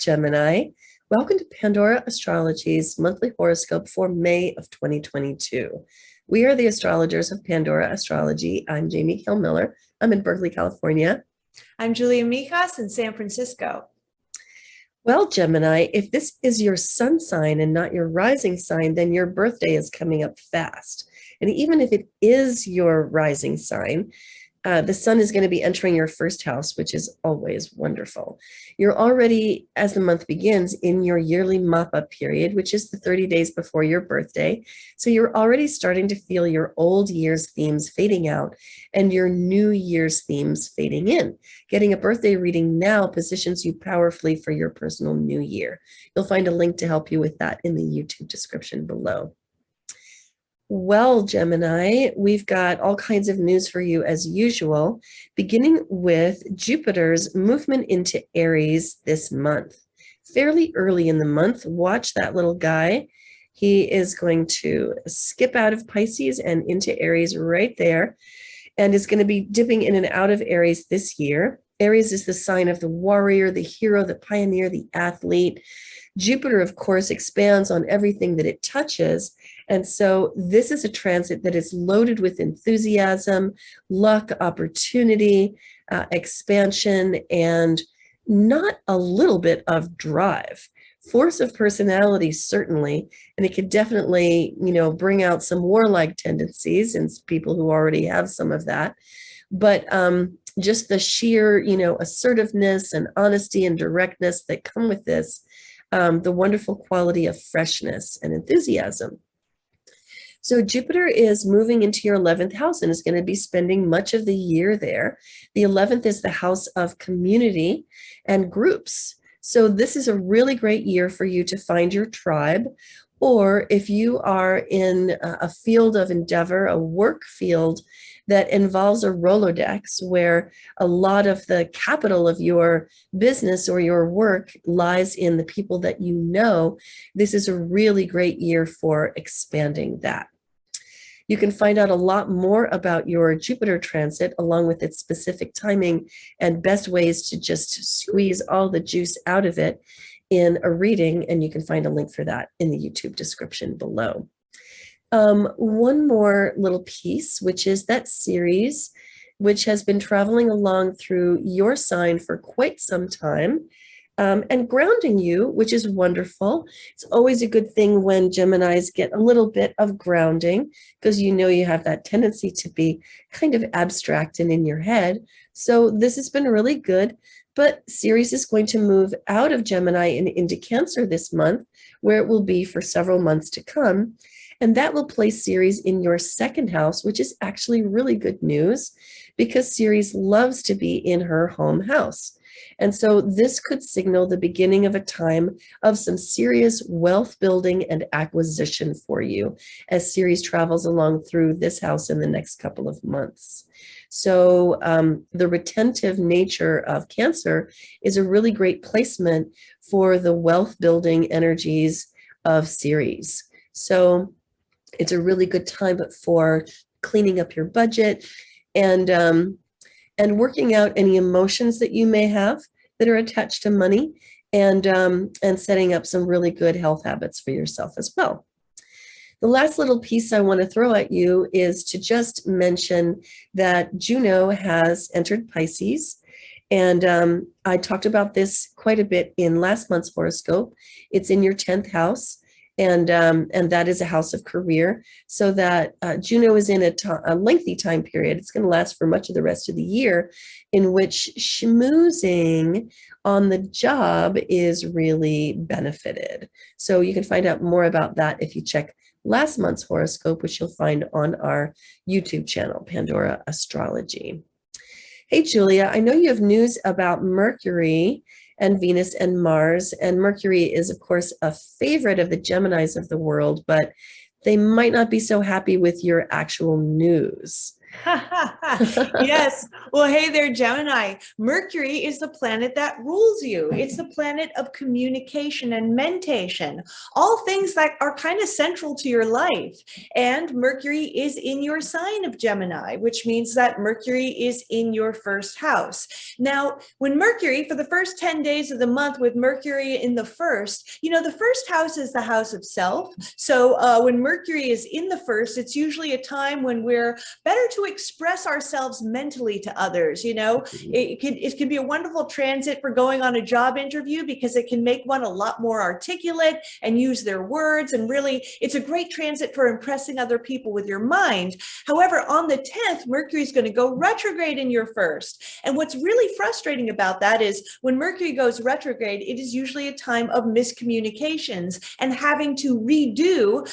Gemini. Welcome to Pandora Astrology's monthly horoscope for May of 2022. We are the astrologers of Pandora Astrology. I'm Jamie Miller. I'm in Berkeley, California. I'm Julia Mijas in San Francisco. Well, Gemini, if this is your sun sign and not your rising sign, then your birthday is coming up fast. And even if it is your rising sign, the sun is going to be entering your first house, which is always wonderful. You're already, as the month begins, in your yearly mop-up period, which is the 30 days before your birthday. So you're already starting to feel your old year's themes fading out and your new year's themes fading in. Getting a birthday reading now positions you powerfully for your personal new year. You'll find a link to help you with that in the YouTube description below. Well, Gemini, we've got all kinds of news for you as usual, beginning with Jupiter's movement into Aries this month. Fairly early in the month, watch that little guy. He is going to skip out of Pisces and into Aries right there, and is going to be dipping in and out of Aries this year. Aries is the sign of the warrior, the hero, the pioneer, the athlete. Jupiter, of course, expands on everything that it touches. And so this is a transit that is loaded with enthusiasm, luck, opportunity, expansion, and not a little bit of drive. Force of personality, certainly, and it could definitely, bring out some warlike tendencies in people who already have some of that. But just the sheer, assertiveness and honesty and directness that come with this, the wonderful quality of freshness and enthusiasm. So Jupiter is moving into your 11th house and is going to be spending much of the year there. The 11th is the house of community and groups. So this is a really great year for you to find your tribe, or if you are in a field of endeavor, a work field that involves a Rolodex where a lot of the capital of your business or your work lies in the people that you know, this is a really great year for expanding that. You can find out a lot more about your Jupiter transit along with its specific timing and best ways to just squeeze all the juice out of it in a reading, and you can find a link for that in the YouTube description below. One more little piece, which is that Ceres, which has been traveling along through your sign for quite some time, and grounding you, which is wonderful. It's always a good thing when Geminis get a little bit of grounding, because you have that tendency to be kind of abstract and in your head. So this has been really good. But Ceres is going to move out of Gemini and into Cancer this month, where it will be for several months to come. And that will place Ceres in your second house, which is actually really good news because Ceres loves to be in her home house. And so this could signal the beginning of a time of some serious wealth building and acquisition for you as Ceres travels along through this house in the next couple of months. So the retentive nature of Cancer is a really great placement for the wealth building energies of Ceres. So it's a really good time for cleaning up your budget and working out any emotions that you may have that are attached to money, and setting up some really good health habits for yourself as well. The last little piece I want to throw at you is to just mention that Juno has entered Pisces. And I talked about this quite a bit in last month's horoscope. It's in your 10th house. And that is a house of career, so that Juno is in a lengthy time period. It's going to last for much of the rest of the year, in which schmoozing on the job is really benefited. So you can find out more about that if you check last month's horoscope, which you'll find on our YouTube channel, Pandora Astrology. Hey, Julia, I know you have news about Mercury and Venus and Mars. And Mercury is, of course, a favorite of the Geminis of the world, but they might not be so happy with your actual news. Yes. Well, hey there, Gemini. Mercury is the planet that rules you. It's the planet of communication and mentation, all things that are kind of central to your life. And Mercury is in your sign of Gemini, which means that Mercury is in your first house. Now, when Mercury, for the first 10 days of the month, with Mercury in the first, the first house is the house of self. So when Mercury is in the first, it's usually a time when we're better to express ourselves mentally to others. It can be a wonderful transit for going on a job interview because it can make one a lot more articulate and use their words. And really, it's a great transit for impressing other people with your mind. However, on the 10th, Mercury is going to go retrograde in your first. And what's really frustrating about that is when Mercury goes retrograde, it is usually a time of miscommunications and having to redo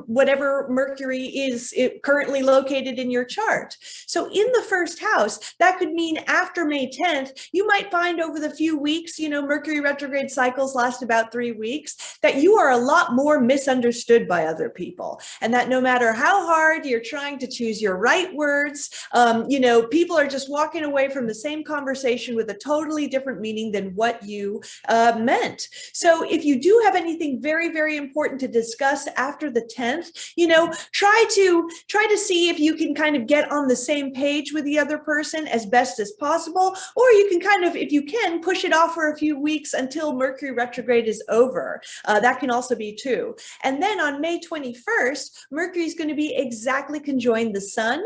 whatever Mercury is currently located in your chart. So in the first house, that could mean after May 10th, you might find over the few weeks, Mercury retrograde cycles last about 3 weeks, that you are a lot more misunderstood by other people. And that no matter how hard you're trying to choose your right words, people are just walking away from the same conversation with a totally different meaning than what you meant. So if you do have anything very, very important to discuss after the 10th, try to see if you can kind of get on the same page with the other person as best as possible, or you can kind of, if you can, push it off for a few weeks until Mercury retrograde is over. That can also be too. And then on May 21st, Mercury is going to be exactly conjoined the sun.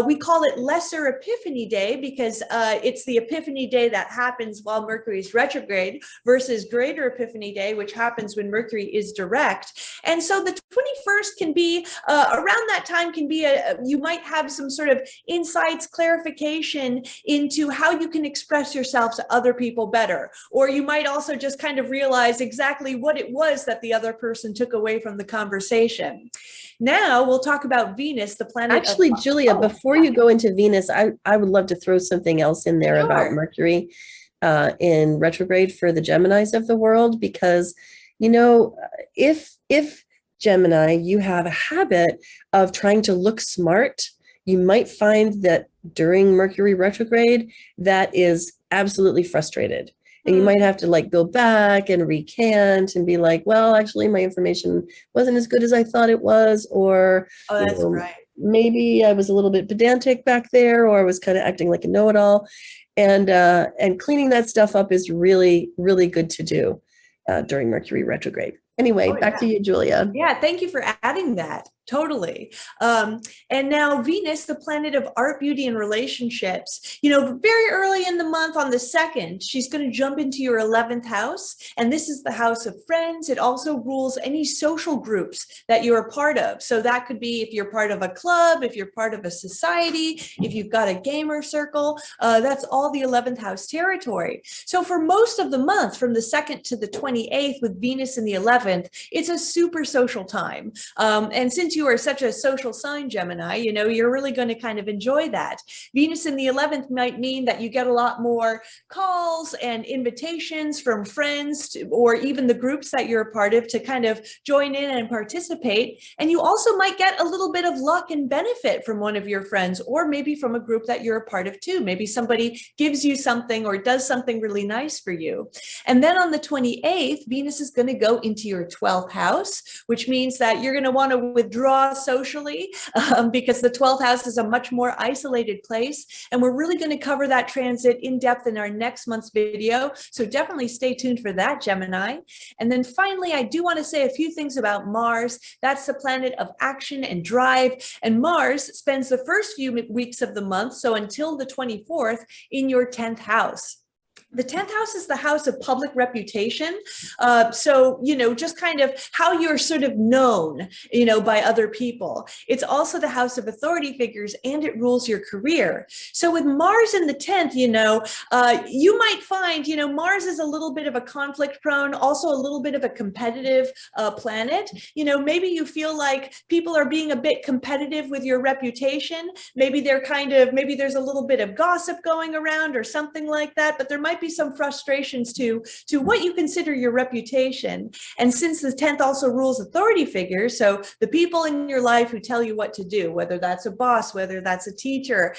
We call it Lesser Epiphany Day because it's the Epiphany Day that happens while Mercury is retrograde versus Greater Epiphany Day, which happens when Mercury is direct. And so the 21st can be, around that time can be, you might have some sort of insights, clarification into how you can express yourself to other people better. Or you might also just kind of realize exactly what it was that the other person took away from the conversation. Now we'll talk about Venus, the planet. Actually, Julia, before you go into Venus, I would love to throw something else in there about Mercury in retrograde for the Geminis of the world, because, if Gemini, you have a habit of trying to look smart, you might find that during Mercury retrograde, that is absolutely frustrated. And you might have to go back and recant and be like, well, actually, my information wasn't as good as I thought it was. Or Right. Maybe I was a little bit pedantic back there, or I was kind of acting like a know-it-all. And cleaning that stuff up is really, really good to do during Mercury retrograde. Anyway, back to you, Julia. Yeah, thank you for adding that. Totally. And now Venus, the planet of art, beauty, and relationships, very early in the month on the 2nd, she's going to jump into your 11th house. And this is the house of friends. It also rules any social groups that you're a part of. So that could be if you're part of a club, if you're part of a society, if you've got a gamer circle, that's all the 11th house territory. So for most of the month, from the 2nd to the 28th, with Venus in the 11th, it's a super social time. And since you are such a social sign, Gemini, you're really going to kind of enjoy that. Venus in the 11th might mean that you get a lot more calls and invitations from friends or even the groups that you're a part of to kind of join in and participate. And you also might get a little bit of luck and benefit from one of your friends, or maybe from a group that you're a part of too. Maybe somebody gives you something or does something really nice for you. And then on the 28th, Venus is going to go into your 12th house, which means that you're going to want to withdraw socially because the 12th house is a much more isolated place. And we're really going to cover that transit in depth in our next month's video. So definitely stay tuned for that, Gemini. And then finally, I do want to say a few things about Mars. That's the planet of action and drive. And Mars spends the first few weeks of the month, so until the 24th, in your 10th house. The 10th house is the house of public reputation. So, just kind of how you're sort of known, by other people. It's also the house of authority figures, and it rules your career. So with Mars in the 10th, you might find, Mars is a little bit of a conflict prone, also a little bit of a competitive planet. Maybe you feel like people are being a bit competitive with your reputation. Maybe there's a little bit of gossip going around or something like that, but there might be some frustrations to what you consider your reputation. And since the 10th also rules authority figures, so the people in your life who tell you what to do, whether that's a boss, whether that's a teacher,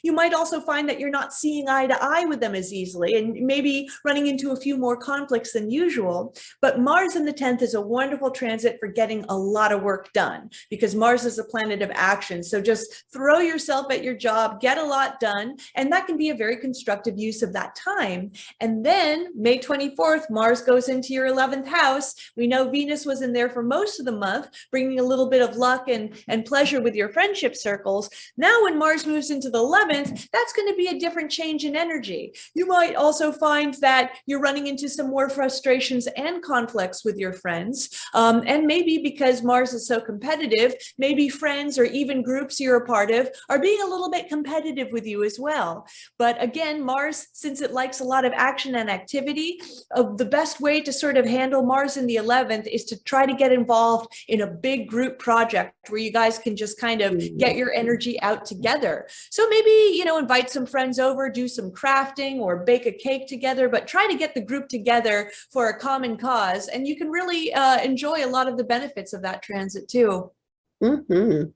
you might also find that you're not seeing eye to eye with them as easily, and maybe running into a few more conflicts than usual. But Mars in the 10th is a wonderful transit for getting a lot of work done, because Mars is a planet of action. So just throw yourself at your job, get a lot done, and that can be a very constructive use of that time. And then May 24th, Mars goes into your 11th house. We know Venus was in there for most of the month, bringing a little bit of luck and pleasure with your friendship circles. Now when Mars moves into the 11th, that's going to be a different change in energy. You might also find that you're running into some more frustrations and conflicts with your friends. And maybe because Mars is so competitive, maybe friends or even groups you're a part of are being a little bit competitive with you as well. But again, Mars, since it likes a lot of action and activity, the best way to sort of handle Mars in the 11th is to try to get involved in a big group project where you guys can just kind of get your energy out together. So maybe, invite some friends over, do some crafting or bake a cake together, but try to get the group together for a common cause. And you can really enjoy a lot of the benefits of that transit too. Mm-hmm.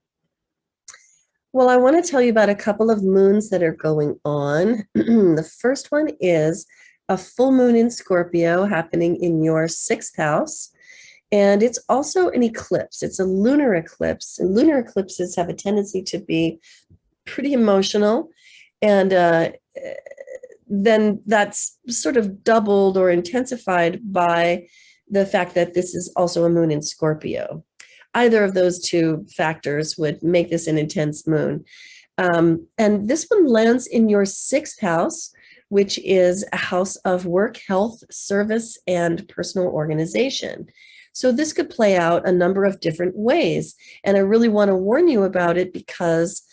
Well, I want to tell you about a couple of moons that are going on. The first one is a full moon in Scorpio happening in your 6th house. And it's also an eclipse. It's a lunar eclipse. And lunar eclipses have a tendency to be pretty emotional. And then that's sort of doubled or intensified by the fact that this is also a moon in Scorpio. Either of those two factors would make this an intense moon. And this one lands in your 6th house, which is a house of work, health, service, and personal organization. So this could play out a number of different ways. And I really want to warn you about it because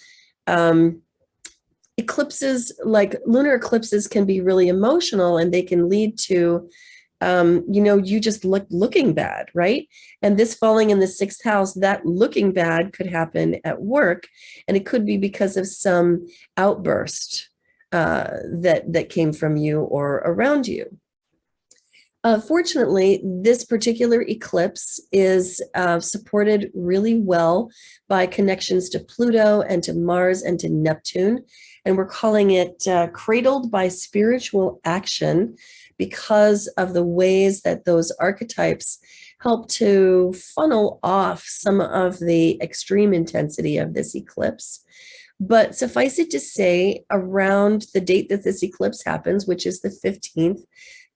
eclipses, like lunar eclipses, can be really emotional, and they can lead to you just looking bad, right? And this falling in the 6th house, that looking bad could happen at work, and it could be because of some outburst that came from you or around you. Fortunately, this particular eclipse is supported really well by connections to Pluto and to Mars and to Neptune, and we're calling it cradled by spiritual action, because of the ways that those archetypes help to funnel off some of the extreme intensity of this eclipse. But suffice it to say, around the date that this eclipse happens, which is the 15th,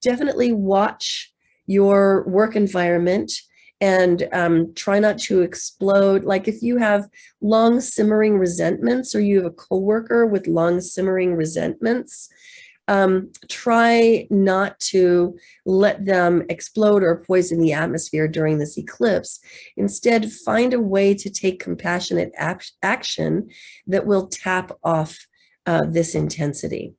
definitely watch your work environment and try not to explode. Like if you have long simmering resentments, or you have a coworker with long simmering resentments, try not to let them explode or poison the atmosphere during this eclipse. Instead, find a way to take compassionate action that will tap off this intensity.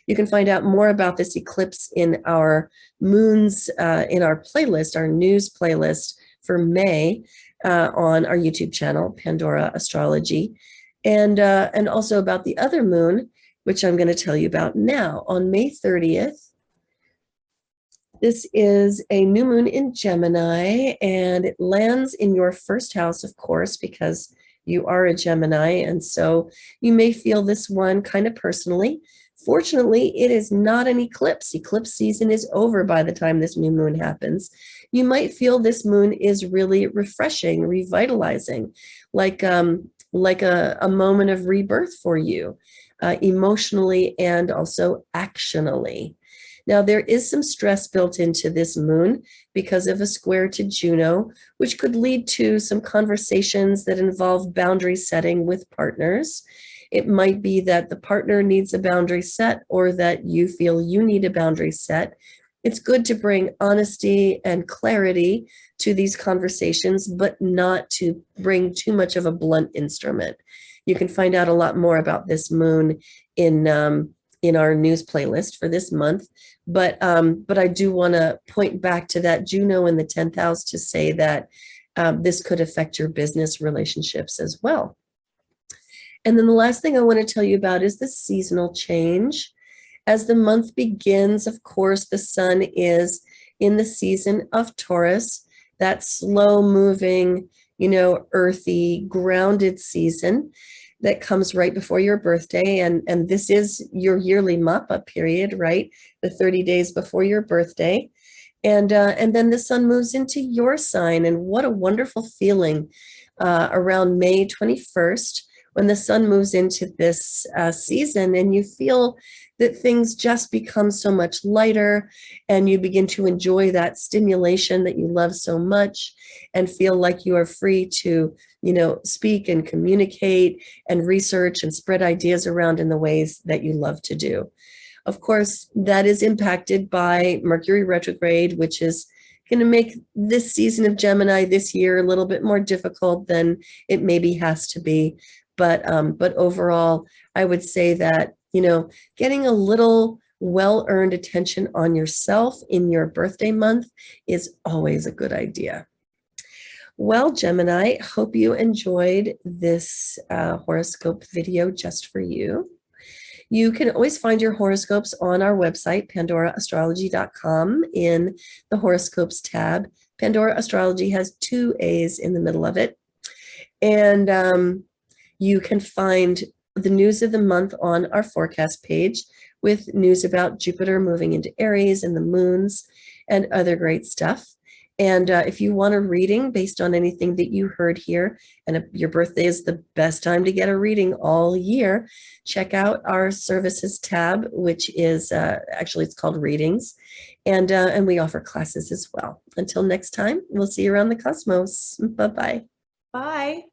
You can find out more about this eclipse in our moons, in our playlist, our news playlist for May on our YouTube channel, Pandora Astrology, and also about the other moon, which I'm going to tell you about now. On May 30th, this is a new moon in Gemini, and it lands in your 1st house, of course, because you are a Gemini, and so you may feel this one kind of personally. Fortunately, it is not an eclipse. Eclipse season is over by the time this new moon happens. You might feel this moon is really refreshing, revitalizing, like a moment of rebirth for you. Emotionally and also actionally. Now, there is some stress built into this moon because of a square to Juno, which could lead to some conversations that involve boundary setting with partners. It might be that the partner needs a boundary set, or that you feel you need a boundary set. It's good to bring honesty and clarity to these conversations, but not to bring too much of a blunt instrument. You can find out a lot more about this moon in our news playlist for this month. But I do want to point back to that Juno in the 10th house to say that this could affect your business relationships as well. And then the last thing I want to tell you about is the seasonal change. As the month begins, of course, the sun is in the season of Taurus, that slow moving, earthy, grounded season that comes right before your birthday. And this is your yearly mop-up period, right? The 30 days before your birthday. And then the sun moves into your sign. And what a wonderful feeling around May 21st when the sun moves into this season, and you feel that things just become so much lighter, and you begin to enjoy that stimulation that you love so much and feel like you are free to, speak and communicate and research and spread ideas around in the ways that you love to do. Of course, that is impacted by Mercury retrograde, which is going to make this season of Gemini this year a little bit more difficult than it maybe has to be. But overall, I would say that, getting a little well-earned attention on yourself in your birthday month is always a good idea. Well, Gemini, hope you enjoyed this horoscope video just for you. You can always find your horoscopes on our website, pandoraastrology.com, in the horoscopes tab. Pandora Astrology has 2 A's in the middle of it. And you can find the news of the month on our forecast page with news about Jupiter moving into Aries and the moons and other great stuff. And if you want a reading based on anything that you heard here, and your birthday is the best time to get a reading all year, check out our services tab, which is actually, it's called readings. And we offer classes as well. Until next time, we'll see you around the cosmos. Bye-bye. Bye.